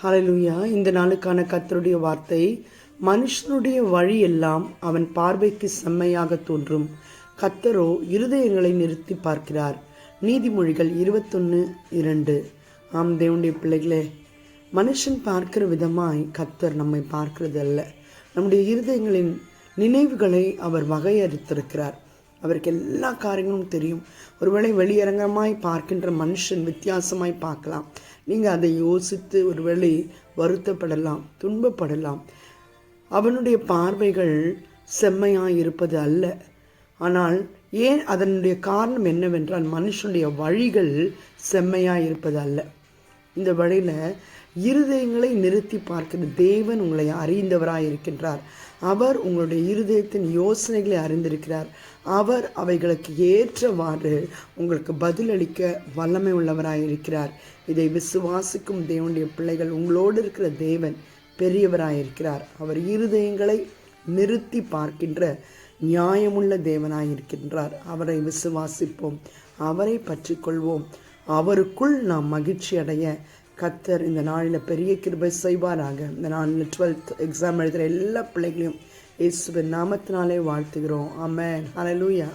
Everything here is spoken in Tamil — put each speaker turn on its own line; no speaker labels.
ஹalleluya. இந்த நாளுக்கான கர்த்தருடைய வார்த்தை, மனுஷனுடைய வழி எல்லாம் அவன் பார்வைக்கு செம்மையாக தோன்றும், கர்த்தரோ இருதயங்களை நிறுத்தி பார்க்கிறார். நீதிமொழிகள் 21:2. ஆம் தேவனுடைய பிள்ளைகளே, மனுஷன் பார்க்கிற விதமாய் கர்த்தர் நம்மை பார்க்கிறது அல்ல. நம்முடைய இருதயங்களின் நினைவுகளை அவர் வகையறுத்திருக்கிறார். அவருக்கு எல்லா காரியங்களும் தெரியும். ஒருவேளை வெளியரங்கமாய் பார்க்கின்ற மனுஷன் வித்தியாசமாய் பார்க்கலாம். நீங்கள் அதை யோசித்து ஒருவேளை வருத்தப்படலாம், துன்பப்படலாம். அவனுடைய பார்வைகள் செம்மையாய் இருப்பது அல்ல. ஆனால் ஏன் அதனுடைய காரணம் என்னவென்றால், மனுஷனுடைய வழிகள் செம்மையாய் இருப்பது அல்ல. இந்த வழியில் இருதயங்களை நிறுத்தி பார்க்கிற தேவன் உங்களை அறிந்தவராய் இருக்கின்றார். அவர் உங்களுடைய இருதயத்தின் யோசனைகளை அறிந்திருக்கிறார். அவர் அவைகளுக்கு ஏற்றவாறு உங்களுக்கு பதிலளிக்க வல்லமை உள்ளவராய் இருக்கிறார். இதை விசுவாசிக்கும் தேவனுடைய பிள்ளைகள், உங்களோடு இருக்கிற தேவன் பெரியவராயிருக்கிறார். அவர் இருதயங்களை நிறுத்தி பார்க்கின்ற நியாயமுள்ள தேவனாயிருக்கின்றார். அவரை விசுவாசிப்போம், அவரை பற்றி கொள்வோம். அவருக்குள் நாம் மகிழ்ச்சி அடைய கர்த்தர் இந்த நாளில் பெரிய கிருபை செய்வாராக. இந்த நாளில் 12th எக்ஸாம் எழுதுகிற எல்லா பிள்ளைகளையும் இயேசுவின் நாமத்தினாலே வாழ்த்துகிறோம். ஆமென். ஹல்லேலூயா.